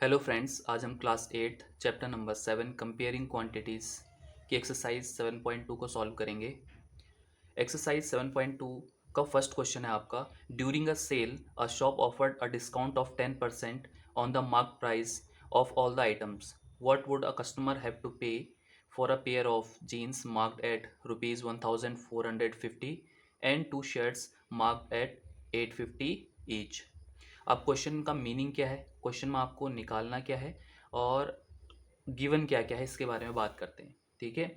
Hello friends, आज हम class 8 chapter number 7 comparing quantities की एक्सरसाइज 7.2 को सॉल्व करेंगे। एक्सरसाइज 7.2 का फर्स्ट क्वेश्चन है आपका। During a sale a shop offered a discount of 10% on the mark price of all the items. What would a customer have to pay for a pair of jeans marked at ₹1450 and two shirts marked at 850 each. अब question का meaning क्या है, question में आपको निकालना क्या है और गिवन क्या क्या है, इसके बारे में बात करते हैं। ठीक है,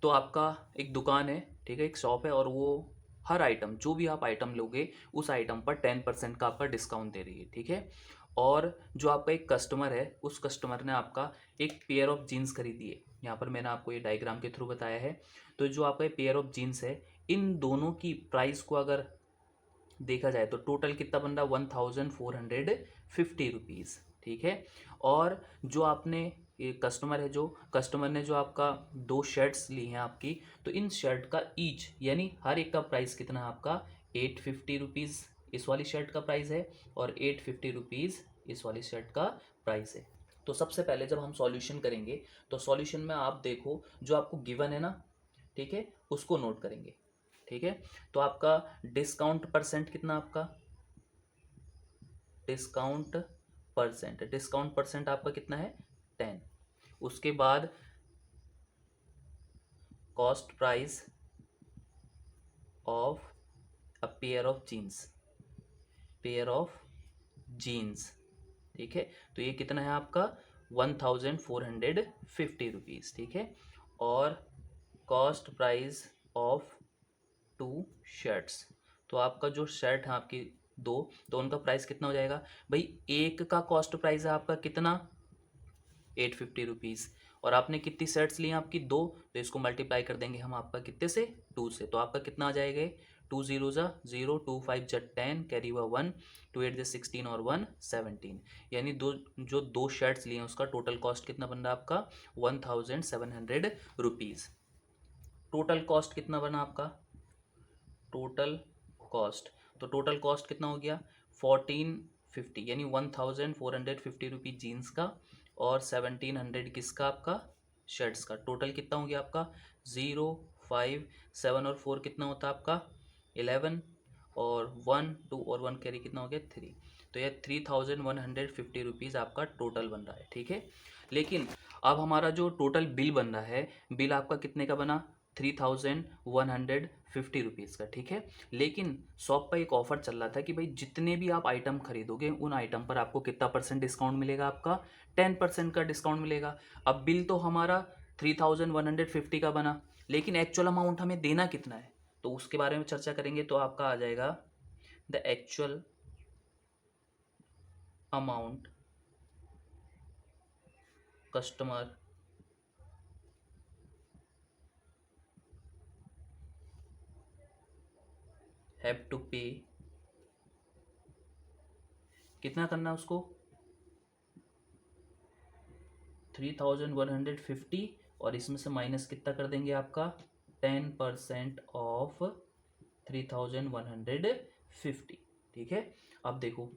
तो आपका एक दुकान है, ठीक है, एक शॉप है, और वो हर आइटम, जो भी आप आइटम लोगे उस आइटम पर 10% का आपका डिस्काउंट दे रही है। ठीक है, और जो आपका एक कस्टमर है, उस कस्टमर ने आपका एक पेयर ऑफ जीन्स खरीदी है। यहाँ पर मैंने आपको ये डायग्राम के थ्रू बताया है। तो जो आपका पेयर ऑफ जीन्स है, इन दोनों की प्राइस को अगर देखा जाए तो टोटल कितना बन रहा, 1450 रुपीज़। ठीक है, और जो आपने ये कस्टमर है, जो कस्टमर ने जो आपका दो शर्ट्स ली हैं आपकी, तो इन शर्ट का ईच यानी हर एक का प्राइस कितना है आपका, 850 रुपीज़ इस वाली शर्ट का प्राइस है और 850 रुपीज़ इस वाली शर्ट का प्राइस है। तो सबसे पहले जब हम सॉल्यूशन करेंगे तो सॉल्यूशन में आप देखो जो आपको गिवन है ना, ठीक है, उसको नोट करेंगे। ठीक है, तो आपका डिस्काउंट कितना, आपका डिस्काउंट परसेंट आपका कितना है, 10। उसके बाद cost price of a pair of jeans. ठीक है, तो ये कितना है आपका, 1450 रुपीज़। ठीक है, और cost price of two shirts, तो आपका जो शर्ट है आपकी दो, तो उनका प्राइस कितना हो जाएगा भाई। एक का कॉस्ट प्राइस है आपका कितना, 850 रुपीज़, और आपने कितनी शर्ट्स ली हैं आपकी, दो, तो इसको मल्टीप्लाई कर देंगे हम आपका कितने से, 2 से, तो आपका कितना आ जाएगा, 2 0 0 2 5 10 कैरी हुआ 1, 2 8 16 और 1 17, यानी जो दो शर्ट्स लिए हैं उसका टोटल कॉस्ट कितना बन रहा है आपका, 1700 रुपीज़। टोटल कॉस्ट कितना बना आपका, टोटल कॉस्ट, तो टोटल कॉस्ट कितना हो गया, 1450, यानी 1450 रुपीज जीन्स का और 1700 किसका, आपका शर्ट्स का। टोटल कितना हो गया आपका, 0 5 7 और 4 कितना होता है आपका, 11, और 1 2 और 1 कैरी कितना हो गया, 3। तो यह 3150 रुपीज़ आपका टोटल बन रहा है। ठीक है, लेकिन अब हमारा जो टोटल बिल बन रहा है, बिल आपका कितने का बना, 3150 रुपीज़ का। ठीक है, लेकिन शॉप पर एक ऑफर चल रहा था कि भाई जितने भी आप आइटम खरीदोगे उन आइटम पर आपको कितना परसेंट डिस्काउंट मिलेगा, आपका 10% का डिस्काउंट मिलेगा। अब बिल तो हमारा 3150 का बना, लेकिन एक्चुअल अमाउंट हमें देना कितना है, तो उसके बारे में चर्चा करेंगे। तो आपका आ जाएगा the actual amount customer have to pay, कितना करना है उसको, 3150, और इसमें से माइनस कितना कर देंगे आपका, 10% ऑफ 3150। ठीक है, अब देखो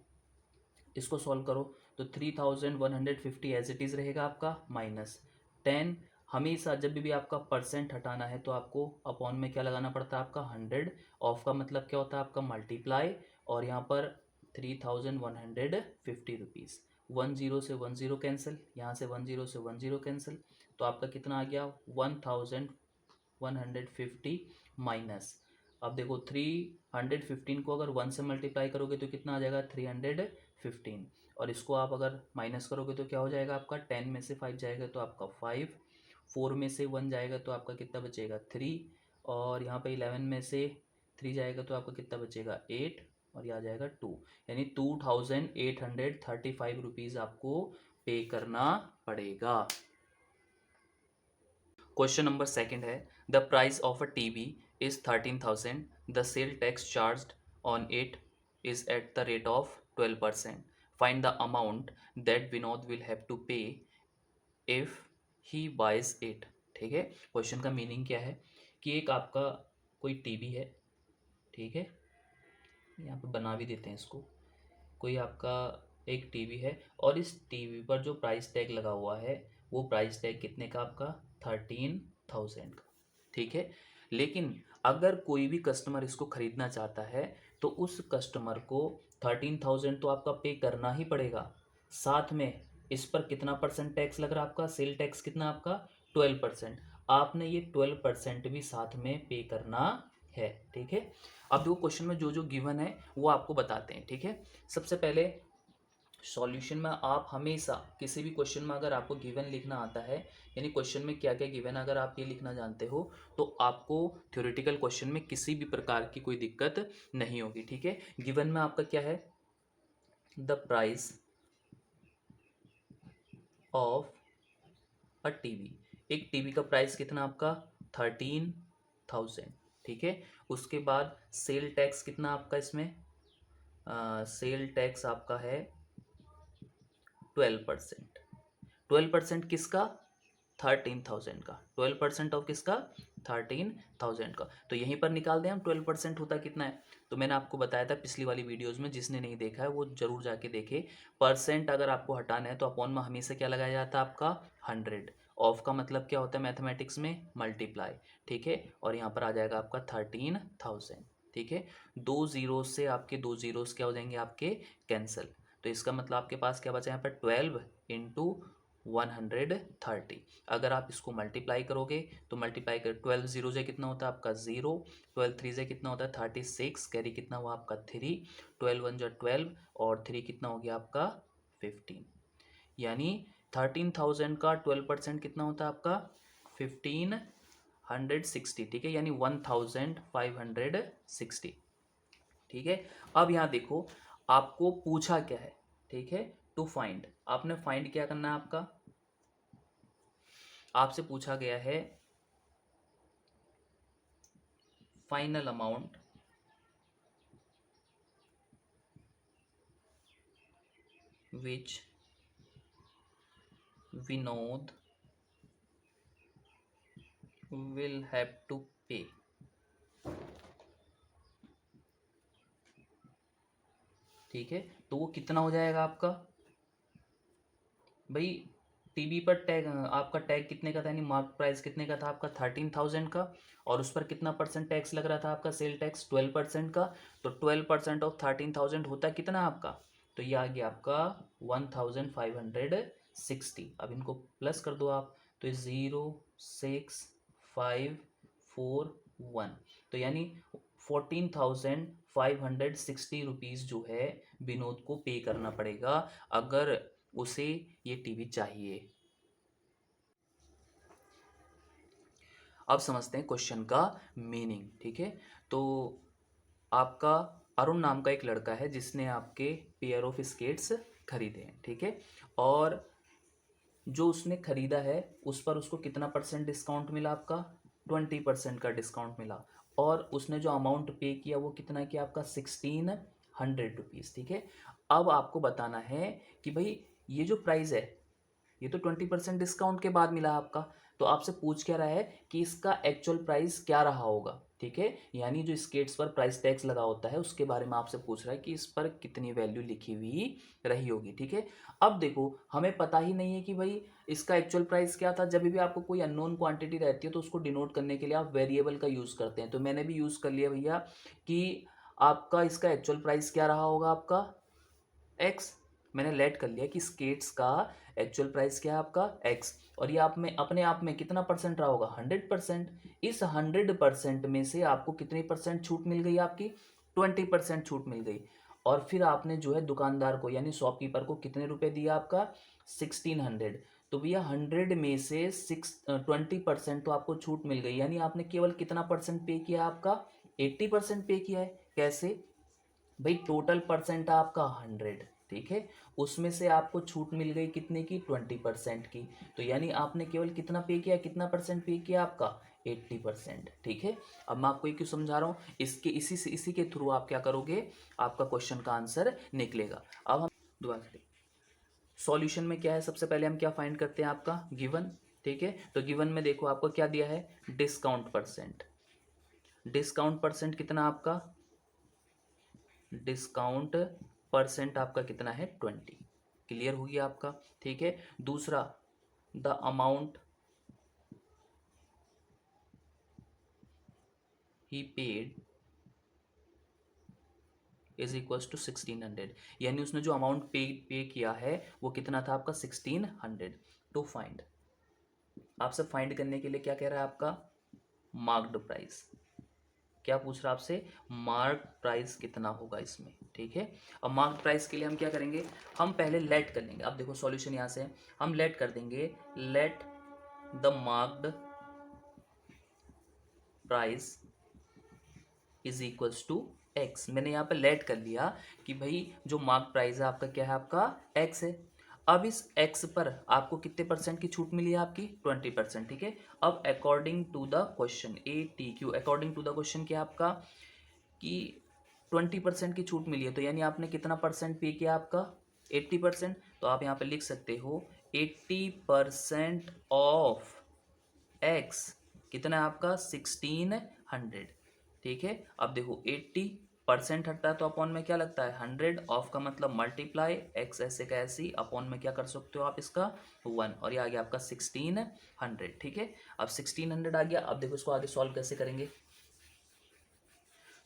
इसको सॉल्व करो, तो 3150 एज इट इज़ रहेगा आपका, माइनस 10। हमेशा जब भी आपका परसेंट हटाना है तो आपको अपॉन में क्या लगाना पड़ता है, आपका 100। ऑफ का मतलब क्या होता है, आपका मल्टीप्लाई, और यहाँ पर 3150 रुपीज़, 10 से 10 कैंसिल, यहाँ से 10 से 10 कैंसिल, तो आपका कितना आ गया, 1150 माइनस। अब देखो 315 को अगर 1 से मल्टीप्लाई करोगे तो कितना आ जाएगा, 315, और इसको आप अगर माइनस करोगे तो क्या हो जाएगा आपका, 10 में से 5 जाएगा तो आपका 5, 4 में से 1 जाएगा तो आपका कितना बचेगा, 3, और यहाँ पे 11 में से 3 जाएगा तो आपका कितना बचेगा, 8, और यह आ जाएगा 2, यानी 2835 रुपीज़ आपको पे करना पड़ेगा। क्वेश्चन नंबर सेकंड है, the price of a TV is 13,000, the sale tax charged on it is at the rate of 12%, find the amount that Vinod will have to pay if he buys it. ठीक है, question का meaning क्या है कि एक आपका कोई TV है, ठीक है, यहाँ पे बना भी देते हैं इसको, कोई आपका एक टीवी है और इस टीवी पर जो प्राइस टैग लगा हुआ है वो प्राइस टैग कितने का आपका 13,000 का, ठीक है। लेकिन अगर कोई भी कस्टमर इसको खरीदना चाहता है तो उस कस्टमर को 13,000 तो आपका पे करना ही पड़ेगा। साथ में इस पर कितना परसेंट टैक्स लग रहा है आपका, सेल टैक्स कितना आपका 12%। आपने ये 12% भी साथ में पे करना है, ठीक है। अब देखो क्वेश्चन में जो जो गिवन है वो आपको बताते हैं, ठीक है। सबसे पहले सॉल्यूशन में आप हमेशा किसी भी क्वेश्चन में अगर आपको गिवन लिखना आता है, यानी क्वेश्चन में क्या क्या गिवन, अगर आप ये लिखना जानते हो तो आपको थ्योरेटिकल क्वेश्चन में किसी भी प्रकार की कोई दिक्कत नहीं होगी, ठीक है। गिवन में आपका क्या है, the price of a TV, एक टीवी का प्राइस कितना आपका 13,000, ठीक है। उसके बाद सेल टैक्स कितना आपका इसमें, सेल टैक्स आपका है 12%। 12% किसका, 13,000 का, 12% ऑफ किसका 13,000 का। तो यहीं पर निकाल दें हम 12% होता कितना है। तो मैंने आपको बताया था पिछली वाली वीडियोस में, जिसने नहीं देखा है वो जरूर जाके देखे। परसेंट अगर आपको हटाना है तो अपॉन में हमेशा क्या लगाया जाता है आपका 100। ऑफ का मतलब क्या होता है मैथमेटिक्स में, मल्टीप्लाई, ठीक है। और यहाँ पर आ जाएगा आपका 13,000, ठीक है। दो जीरोस से आपके दो जीरोस क्या हो जाएंगे आपके कैंसिल। तो इसका मतलब आपके पास क्या बचा यहाँ पर 12 इंटू 130। अगर आप इसको मल्टीप्लाई करोगे तो मल्टीप्लाई कर 12 जीरो से कितना होता है आपका 0, 12 थ्री से कितना होता है 36, कैरी कितना हुआ आपका 3, 12 वन जो 12 और 3 कितना हो गया आपका 15। यानी 13,000 का 12% कितना होता है आपका 1560, ठीक है, यानी 1560, ठीक है। अब यहाँ देखो आपको पूछा क्या है, ठीक है, टू फाइंड, आपने फाइंड क्या करना है आपका, आपसे पूछा गया है final amount which Vinod will have to pay, ठीक है। तो वो कितना हो जाएगा आपका भाई, टीवी पर टैग आपका टैग कितने का था, यानी मार्क प्राइस कितने का था आपका 13,000 का, और उस पर कितना परसेंट टैक्स लग रहा था आपका सेल टैक्स 12% का। तो 12% ऑफ 13,000 होता है कितना आपका, तो ये आ गया आपका 1560। अब इनको प्लस कर दो आप, तो 06541, तो यानी 14,560 रुपीज़ जो है विनोद को पे करना पड़ेगा अगर उसे ये टीवी चाहिए। अब समझते हैं क्वेश्चन का मीनिंग, ठीक है। तो आपका अरुण नाम का एक लड़का है जिसने आपके पेयर ऑफ स्केट्स खरीदे हैं, ठीक है। और जो उसने खरीदा है उस पर उसको कितना परसेंट डिस्काउंट मिला आपका 20% का डिस्काउंट मिला। और उसने जो अमाउंट पे किया वो कितना किया आपका 1,600 रुपीज़, ठीक है। अब आपको बताना है कि भाई ये जो प्राइस है ये तो 20% डिस्काउंट के बाद मिला आपका, तो आपसे पूछ क्या रहा है कि इसका एक्चुअल प्राइस क्या रहा होगा, ठीक है। यानी जो स्केट्स पर प्राइस टैक्स लगा होता है उसके बारे में आपसे पूछ रहा है कि इस पर कितनी वैल्यू लिखी हुई रही होगी, ठीक है। अब देखो हमें पता ही नहीं है कि भाई इसका एक्चुअल प्राइस क्या था। जब भी आपको कोई अननोन क्वांटिटी रहती है तो उसको डिनोट करने के लिए आप वेरिएबल का यूज़ करते हैं। तो मैंने भी यूज़ कर लिया भैया कि आपका इसका एक्चुअल प्राइस क्या रहा होगा आपका एक्स। मैंने लेट कर लिया कि स्केट्स का एक्चुअल प्राइस क्या है आपका एक्स, और ये आप में अपने आप में कितना परसेंट रहा होगा 100%। इस 100% में से आपको कितनी परसेंट छूट मिल गई आपकी 20% छूट मिल गई। और फिर आपने जो है दुकानदार को यानी शॉपकीपर को कितने रुपए दिया आपका 1,600। तो भैया 100 में से 20% तो आपको छूट मिल गई, यानी आपने केवल कितना परसेंट पे किया आपका 80% पे किया है। कैसे भाई, टोटल परसेंट आपका 100, ठीक है, उसमें से आपको छूट मिल गई कितने की 20% की। तो यानी आपने केवल कितना पे किया, कितना परसेंट पे किया आपका 80%, ठीक है। अब मैं आपको ये क्यों समझा रहा हूँ, इसके इसी के थ्रू आप क्या करोगे, आपका क्वेश्चन का आंसर निकलेगा। अब हम दोबारा से सॉल्यूशन में क्या है, सबसे पहले हम क्या फाइंड करते हैं आपका गिवन, ठीक है। तो गिवन में देखो आपको क्या दिया है डिस्काउंट परसेंट। डिस्काउंट परसेंट कितना आपका, डिस्काउंट परसेंट आपका कितना है 20, क्लियर हो गया आपका, ठीक है। दूसरा, the amount he paid is equals to 1600, यानी उसने जो अमाउंट पे किया है वो कितना था आपका 1600। टू फाइंड, आपसे फाइंड करने के लिए क्या कह रहा है आपका, मार्क्ड प्राइस। क्या पूछ रहा है आपसे, मार्क प्राइस कितना होगा इसमें, ठीक है। अब मार्क प्राइस के लिए हम क्या करेंगे, हम पहले लेट कर लेंगे। अब देखो सॉल्यूशन यहाँ से हम लेट कर देंगे, let the marked price is equals to x. मैंने यहाँ पे लेट कर लिया कि भाई जो मार्क प्राइस है आपका क्या है, आपका एक्स है। अब इस एक्स पर आपको कितने परसेंट की छूट मिली है, आपकी 20%, ठीक है। अब according to the question, ATQ, according to the question क्या है आपका, कि 20% की छूट मिली है, तो यानी आपने कितना परसेंट पे किया आपका 80%। तो आप यहाँ पे लिख सकते हो 80% ऑफ एक्स कितना है आपका 1600, ठीक है। अब देखो 80% हटता है तो अपॉन में क्या लगता है 100, ऑफ का मतलब मल्टीप्लाई, एक्स ऐसे का ऐसी, अपॉन में क्या कर सकते हो आप इसका 1, और ये आ गया आपका 1600, ठीक है। अब 1600 आ गया। अब देखो इसको आगे सॉल्व कैसे करेंगे,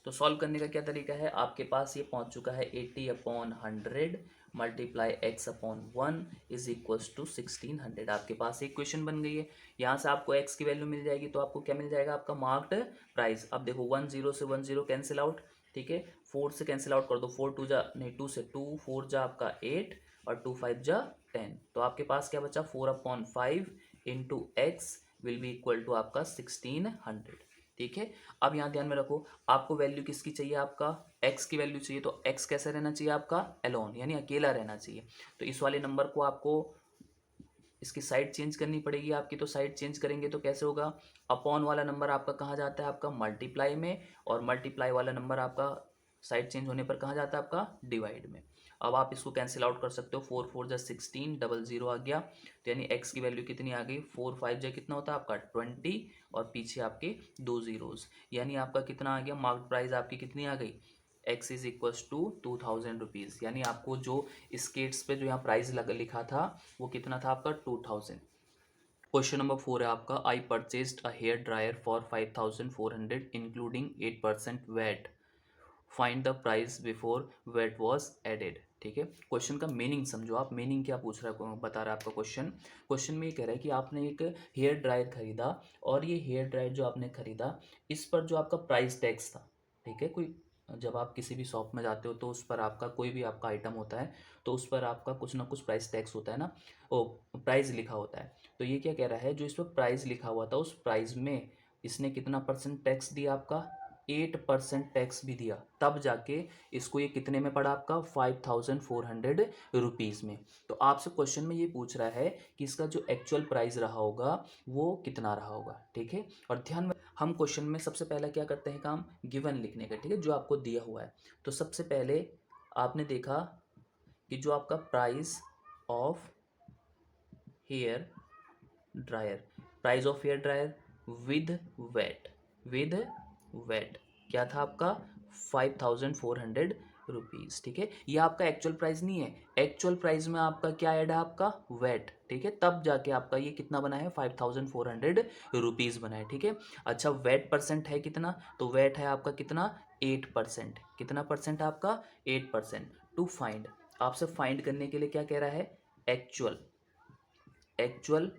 तो सॉल्व करने का क्या तरीका है, आपके पास ये पहुंच चुका है 80/100 multiply x/1 is equals to 1600। आपके पास एक क्वेश्चन बन गई है। यहाँ से आपको x की वैल्यू मिल जाएगी, तो आपको क्या मिल जाएगा, आपका मार्क्ड प्राइस। अब देखो 10 से 10 कैंसिल आउट, ठीक है। 4 से कैंसिल आउट कर दो, 4 2 जा नहीं, 2 से 2, 4 जा आपका 8 और 2 5 जा 10। तो आपके पास क्या बचा, 4/5 into x will be equal to आपका 1600, ठीक है। अब यहाँ ध्यान में रखो, आपको वैल्यू किसकी चाहिए, आपका x की वैल्यू चाहिए, तो x कैसे रहना चाहिए आपका, एलोन, यानी अकेला रहना चाहिए। तो इस वाले नंबर को आपको इसकी साइड चेंज करनी पड़ेगी आपकी। तो साइड चेंज करेंगे तो कैसे होगा, अपॉन वाला नंबर आपका कहाँ जाता है, आपका मल्टीप्लाई में, और मल्टीप्लाई वाला नंबर आपका साइड चेंज होने पर कहाँ जाता है, आपका डिवाइड में। अब आप इसको कैंसिल आउट कर सकते हो, 4 4 जा 16, 00 आ गया। तो यानी x की वैल्यू कितनी आ गई, 4 5 जा कितना होता है आपका 20, और पीछे आपके 2 जीरोज, यानी आपका कितना आ गया, मार्क प्राइस आपकी कितनी आ गई, x is equals to 2000 rupees. यानी आपको जो स्केट्स पे जो यहाँ प्राइस लिखा था वो कितना था आपका 2000। क्वेश्चन नंबर 4 है आपका, I purchased a hair dryer for 5400 including 8% VAT, find the price before VAT was added, ठीक है। क्वेश्चन का मीनिंग समझो आप, मीनिंग क्या पूछ रहा है, बता रहा है आपका क्वेश्चन। क्वेश्चन में ये कह रहा है कि आपने एक हेयर ड्रायर खरीदा, और ये हेयर ड्रायर जो आपने खरीदा इस पर जो आपका प्राइस टैक्स था, ठीक है। कोई जब आप किसी भी शॉप में जाते हो तो उस पर आपका कोई भी आपका आइटम होता है तो उस पर आपका कुछ ना कुछ प्राइस टैक्स होता है ना, ओ प्राइस लिखा होता है। तो ये क्या कह रहा है, जो इस पर प्राइस लिखा हुआ था उस प्राइस में इसने कितना परसेंट टैक्स दिया, आपका 8% टैक्स भी दिया, तब जाके इसको ये कितने में पड़ा, आपका 5400 में। तो आपसे क्वेश्चन में ये पूछ रहा है कि इसका जो एक्चुअल प्राइस रहा होगा वो कितना रहा होगा, ठीक है। और ध्यान में हम क्वेश्चन में सबसे पहला क्या करते हैं काम, गिवन लिखने का, ठीक है, जो आपको दिया हुआ है। तो सबसे पहले आपने देखा कि जो आपका price of hair dryer, price of hair dryer with VAT, with VAT क्या था आपका 5400 रुपीज़, ठीक है। ये आपका एक्चुअल प्राइस नहीं है, एक्चुअल प्राइस में आपका क्या ऐड है, आपका वेट, ठीक है। तब जाके आपका ये कितना बना है 5400 रुपीज़ बना है, ठीक है। अच्छा वेट परसेंट है कितना, तो वेट है आपका कितना 8%, कितना परसेंट आपका 8%। टू फाइंड, आपसे फाइंड करने के लिए क्या कह रहा है, actual, actual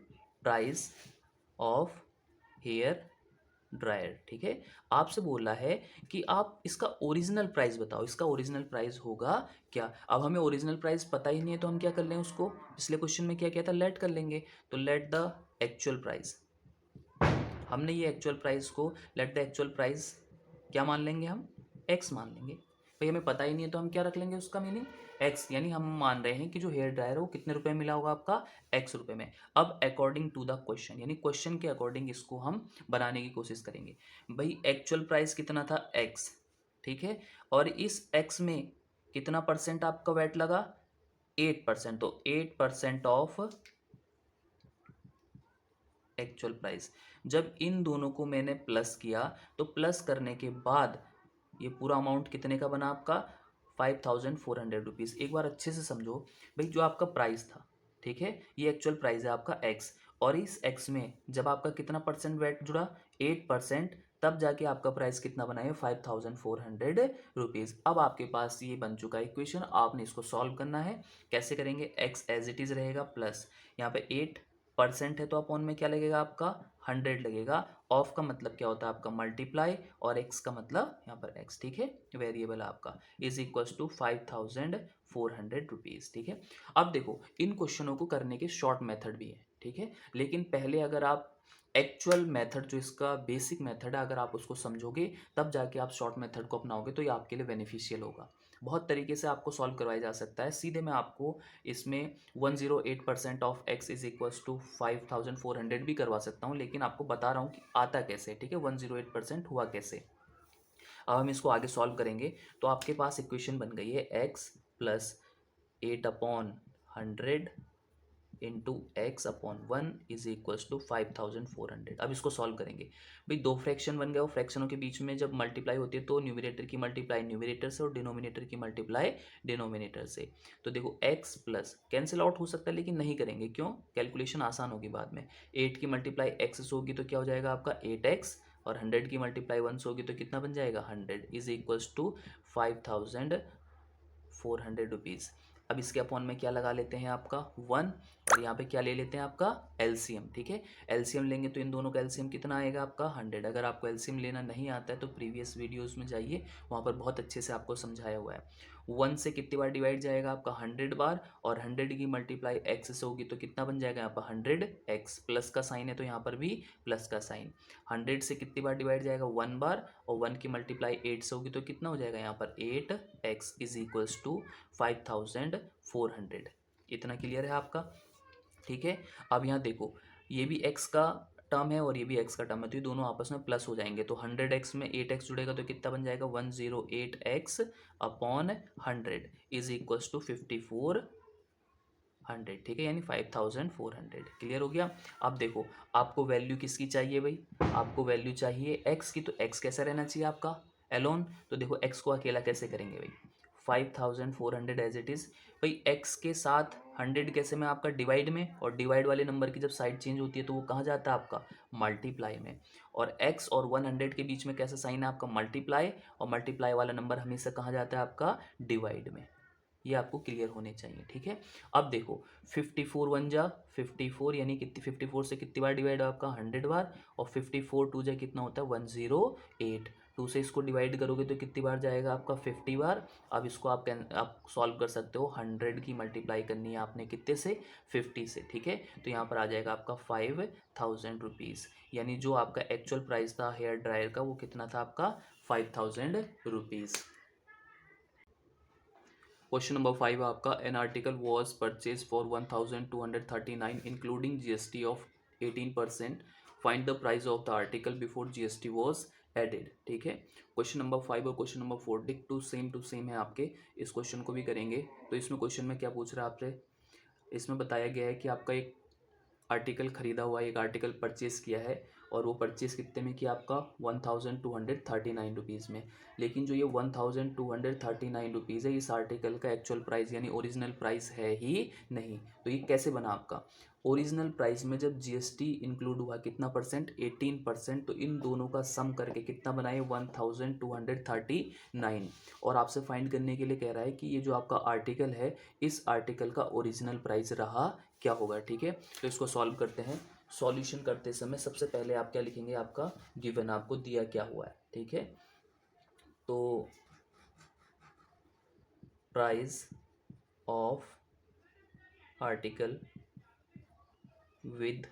price of hair dryer, ठीक है। आपसे बोला है कि आप इसका ओरिजिनल प्राइस बताओ, इसका ओरिजिनल प्राइस होगा क्या। अब हमें ओरिजिनल प्राइस पता ही नहीं है तो हम क्या कर लें उसको, पिछले क्वेश्चन में क्या किया था, लेट कर लेंगे। तो लेट द एक्चुअल प्राइस, हमने ये एक्चुअल प्राइस को लेट द एक्चुअल प्राइस क्या मान लेंगे, हम एक्स मान लेंगे। भाई हमें पता ही नहीं है तो हम क्या रख लेंगे उसका मीनिंग एक्स, यानी हम मान रहे हैं कि जो हेयर ड्रायर है वो कितने रुपए मिला होगा, आपका एक्स रुपए में। अब अकॉर्डिंग टू द क्वेश्चन, यानी क्वेश्चन के अकॉर्डिंग इसको हम बनाने की कोशिश करेंगे। भाई एक्चुअल प्राइस कितना था एक्स, ठीक है, और इस एक्स में कितना परसेंट आपका वैट लगा 8%, तो 8% ऑफ एक्चुअल प्राइस। जब इन दोनों को मैंने प्लस किया तो प्लस करने के बाद ये पूरा अमाउंट कितने का बना आपका ₹5400। एक बार अच्छे से समझो भाई, जो आपका प्राइस था, ठीक है, ये एक्चुअल प्राइस है आपका एक्स, और इस एक्स में जब आपका कितना परसेंट वैट जुड़ा, 8%, तब जाके आपका प्राइस कितना बना है, ₹5400। अब आपके पास ये बन चुका है इक्वेशन, आपने इसको सॉल्व करना है। कैसे करेंगे, एक्स एज इट इज रहेगा प्लस यहाँ पे 8% है तो अपॉन में क्या लगेगा आपका 100 लगेगा। ऑफ का मतलब क्या होता है आपका मल्टीप्लाई, और एक्स का मतलब यहाँ पर एक्स, ठीक है, वेरिएबल आपका इज इक्वल्स टू ₹5400, ठीक है। अब देखो, इन क्वेश्चनों को करने के शॉर्ट मेथड भी है, ठीक है, लेकिन पहले अगर आप एक्चुअल मेथड, जो इसका बेसिक मेथड है, अगर आप उसको समझोगे तब जाके आप शॉर्ट मेथड को अपनाओगे तो ये आपके लिए बेनिफिशियल होगा। बहुत तरीके से आपको सॉल्व करवाया जा सकता है। सीधे मैं आपको इसमें 108% of x is equals to 5400 भी करवा सकता हूँ, लेकिन आपको बता रहा हूँ कि आता कैसे, ठीक है, 108% हुआ कैसे। अब हम इसको आगे सॉल्व करेंगे तो आपके पास इक्वेशन बन गई है x plus 8/100 into x upon 1 is equals to 5400। अब इसको सॉल्व करेंगे भाई, दो फ्रैक्शन बन गए, वो फ्रैक्शनों के बीच में जब मल्टीप्लाई होती है तो न्यूमरेटर की मल्टीप्लाई न्यूमरेटर से और डिनोमिनेटर की मल्टीप्लाई डिनोमिनेटर से। तो देखो एक्स प्लस कैंसिल आउट हो सकता है, लेकिन नहीं करेंगे, क्यों, कैलकुलेशन आसान होगी बाद में। 8 की मल्टीप्लाई एक्स से होगी तो क्या हो जाएगा आपका 8x, और 100 की मल्टीप्लाई 1 से होगी तो कितना बन जाएगा 100 इज इक्वल्स टू ₹5400। अब इसके अपॉन में क्या लगा लेते हैं आपका 1, और यहाँ पे क्या ले लेते हैं आपका एलसीएम, ठीक है। एलसीएम लेंगे तो इन दोनों का एलसीएम कितना आएगा आपका 100। अगर आपको एलसीएम लेना नहीं आता है तो प्रीवियस वीडियोस में जाइए, वहाँ पर बहुत अच्छे से आपको समझाया हुआ है। 1 से कितनी बार डिवाइड जाएगा आपका 100 बार, और 100 की मल्टीप्लाई एक्स से होगी तो कितना बन जाएगा यहाँ पर 100x, प्लस का साइन है तो यहाँ पर भी प्लस का साइन। 100 से कितनी बार डिवाइड जाएगा 1 बार, और 1 की मल्टीप्लाई 8 से होगी तो कितना हो जाएगा यहाँ पर 8x इज इक्वल्स टू 5400। इतना क्लियर है आपका, ठीक है। अब यहाँ देखो, ये भी x का टर्म है और ये भी x का टर्म है, तो ये दोनों आपस में प्लस हो जाएंगे, तो 100x में 8x जुड़ेगा तो कितना बन जाएगा 108x upon 100 is equals to 5400, ठीक है, यानी 5400। क्लियर हो गया। अब देखो, आपको वैल्यू किसकी चाहिए भाई, आपको वैल्यू चाहिए x की, तो x कैसा रहना चाहिए आपका एलोन। तो देखो x को अकेला कैसे करेंगे भाई, 5400 एज इट इज। भाई x के साथ 100 कैसे में आपका डिवाइड में, और डिवाइड वाले नंबर की जब साइड चेंज होती है तो वो कहाँ जाता है आपका मल्टीप्लाई में, और x और 100 के बीच में कैसा साइन है आपका मल्टीप्लाई, और मल्टीप्लाई वाला नंबर हमेशा कहाँ जाता है आपका डिवाइड में। ये आपको क्लियर होने चाहिए, ठीक है। अब देखो 54 वन जा 54, यानी कितनी 54 से कितनी बार डिवाइड है आपका 100 बार, और 54 टू जा कितना होता है 108। 2 से इसको डिवाइड करोगे तो कितनी बार जाएगा आपका 50 बार। अब इसको आप सॉल्व कर सकते हो, 100 की मल्टीप्लाई करनी है आपने कितने से 50 से, ठीक है। तो यहाँ पर आ जाएगा आपका ₹5000, यानी जो आपका एक्चुअल प्राइस था हेयर ड्रायर का वो कितना था आपका ₹5000। क्वेश्चन नंबर 5 आपका, an article was purchase for 1239 including GST of 18%, find the price of the article before GST was added, ठीक है। क्वेश्चन नंबर 5 और क्वेश्चन नंबर 4 डिक टू सेम है आपके, इस क्वेश्चन को भी करेंगे। तो इसमें क्वेश्चन में क्या पूछ रहा है आपसे, इसमें बताया गया है कि आपका एक आर्टिकल खरीदा हुआ, एक आर्टिकल परचेज किया है, और वो परचेज कितने में किया आपका 1239 में। लेकिन जो ये 1239 है, इस आर्टिकल का एक्चुअल प्राइस यानी ओरिजिनल प्राइस है ही नहीं। तो ये कैसे बना आपका, ओरिजिनल प्राइस में जब जीएसटी इंक्लूड हुआ कितना परसेंट 18%, तो इन दोनों का सम करके कितना बनाए 1239। और आपसे फाइंड करने के लिए कह रहा है कि ये जो आपका आर्टिकल है, इस आर्टिकल का ओरिजिनल प्राइस रहा क्या होगा, ठीक है। तो इसको सॉल्व करते हैं। सॉल्यूशन करते समय सबसे पहले आप क्या लिखेंगे, आपका गिवन आपको दिया क्या हुआ है, ठीक है। तो price of article with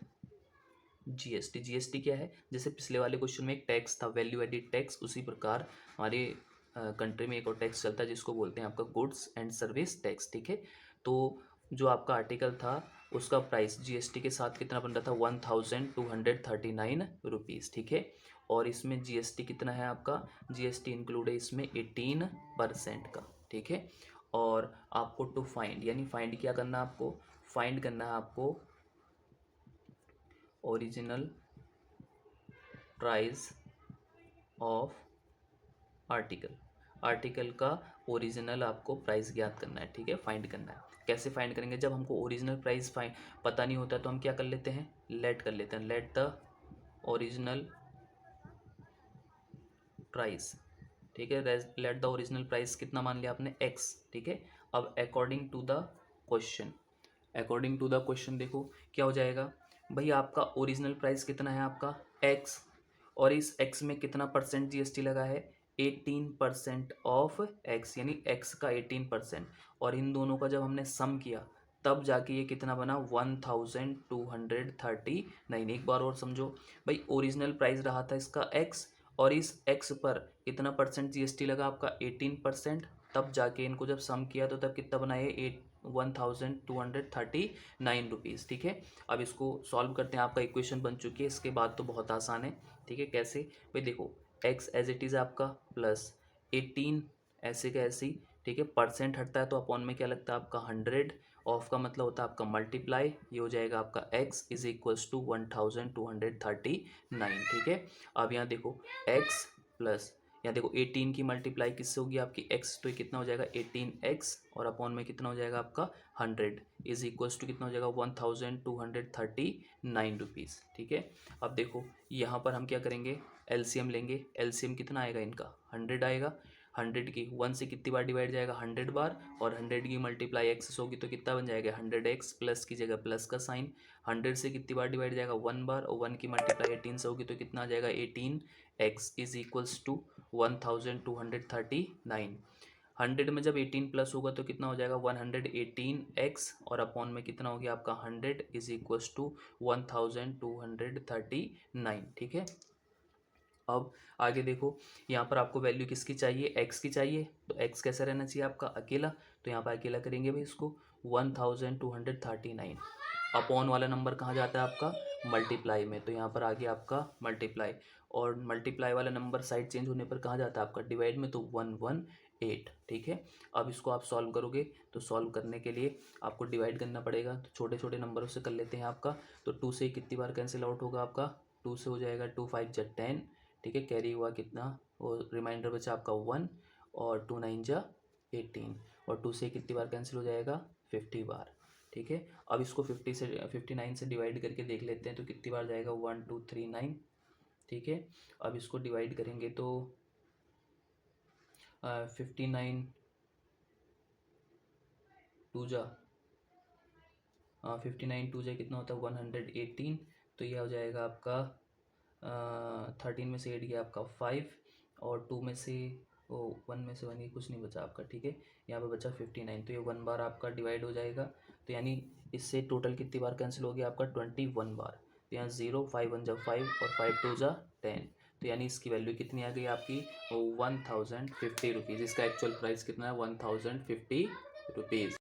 GST, GST क्या है, जैसे पिछले वाले क्वेश्चन में एक टैक्स था वैल्यू एडिड टैक्स, उसी प्रकार हमारे कंट्री में एक और टैक्स चलता है जिसको बोलते हैं आपका गुड्स एंड सर्विस टैक्स, ठीक है। तो जो आपका आर्टिकल था उसका प्राइस जीएसटी के साथ कितना बन रहा था 1239 रुपीज़, ठीक है। और इसमें जीएसटी कितना है आपका, जीएसटी इंक्लूड है इसमें 18% का, ठीक है। और आपको टू फाइंड, यानी फाइंड क्या करना है आपको, फाइंड करना है आपको original price of article, article का ओरिजिनल आपको प्राइस ज्ञात करना है, ठीक है, फाइंड करना है। कैसे फाइंड करेंगे? जब हमको ओरिजिनल प्राइस पता नहीं होता तो हम क्या कर लेते हैं, लेट कर लेते हैं, लेट द ओरिजिनल प्राइस, ठीक है, लेट द ओरिजिनल प्राइस कितना मान लिया आपने, x, ठीक है। अब according to the question, according to the question देखो क्या हो जाएगा भाई, आपका ओरिजिनल प्राइस कितना है, आपका x, और इस x में कितना परसेंट जीएसटी लगा है, 18% ऑफ x, यानी x का 18%, और इन दोनों का जब हमने सम किया तब जाके ये कितना बना, 1239। एक बार और समझो भाई, ओरिजिनल प्राइस रहा था इसका x, और इस x पर कितना परसेंट जीएसटी लगा आपका, 18%, तब जाके इनको जब सम किया तो तब कितना बना ये 1239 रुपीज़, ठीक है। अब इसको सॉल्व करते हैं, आपका इक्वेशन बन चुकी है, इसके बाद तो बहुत आसान है, ठीक है। कैसे भाई, देखो x एज इट इज़ आपका प्लस 18 ऐसे का ऐसे ही, ठीक है, परसेंट हटता है तो अपॉन में क्या लगता है आपका 100, ऑफ का मतलब होता है आपका मल्टीप्लाई, ये हो जाएगा आपका x इज इक्वल्स टू 1239, ठीक है। अब यहाँ देखो x प्लस, यहाँ देखो 18 की मल्टीप्लाई किससे होगी आपकी x, तो ये कितना हो जाएगा 18x, और अपॉन में कितना हो जाएगा आपका 100 इज इक्वल्स टू कितना हो जाएगा 1239 रुपीज़, ठीक है। अब देखो यहाँ पर हम क्या करेंगे, एलसीएम लेंगे, एलसीएम कितना आएगा इनका, 100 आएगा, 100 की 1 से कितनी बार डिवाइड जाएगा, 100 बार, और 100 की मल्टीप्लाई एक्स होगी तो कितना बन जाएगा 100x, प्लस की जगह प्लस का साइन, 100 से कितनी बार डिवाइड जाएगा 1 बार, और 1 की मल्टीप्लाई 18 से होगी तो कितना आ जाएगा 18x इज इक्वल्स टू 1239। 100 में जब 18 प्लस होगा तो कितना हो जाएगा 118x, और अपॉन में कितना हो गया आपका 100 इज इक्वल्स टू 1239, ठीक है। अब आगे देखो, यहाँ पर आपको वैल्यू किसकी चाहिए, x की चाहिए, तो x कैसा रहना चाहिए आपका अकेला, तो यहाँ पर अकेला करेंगे भाई इसको 1239, अपॉन वाला नंबर कहाँ जाता है आपका, मल्टीप्लाई में, तो यहाँ पर आ गया आपका मल्टीप्लाई, और मल्टीप्लाई वाला नंबर साइड चेंज होने पर कहाँ जाता है आपका डिवाइड में, तो 118, ठीक है। अब इसको आप सॉल्व करोगे तो सॉल्व करने के लिए आपको डिवाइड करना पड़ेगा, तो छोटे छोटे नंबरों से कर लेते हैं आपका, तो 2 से कितनी बार कैंसिल आउट होगा आपका, 2 से हो जाएगा 2 5 जा 10, ठीक है, कैरी हुआ कितना, और रिमाइंडर बचा आपका 1, और 2 9 जा 18, और 2 से कितनी बार कैंसिल हो जाएगा 50 बार, ठीक है। अब इसको 59 से डिवाइड करके देख लेते हैं तो कितनी बार जाएगा 1 2 3 9, ठीक है। अब इसको डिवाइड करेंगे तो 59 टू जा 59 टू जा कितना होता है 118, तो यह हो जाएगा आपका 13 में से 8 गया आपका 5, और 2 में से 1 में से 1 ही कुछ नहीं बचा आपका, ठीक है। यहाँ पे बचा 59, तो ये 1 बार आपका डिवाइड हो जाएगा, तो यानी इससे टोटल कितनी बार कैंसिल हो गया आपका 21 बार, तो यहाँ 0 5 1 जा 5, और 5 2 जा 10, तो यानी इसकी वैल्यू कितनी आ गई आपकी 1050 रुपीज़, इसका एक्चुअल प्राइस कितना है 1050 रुपीज़।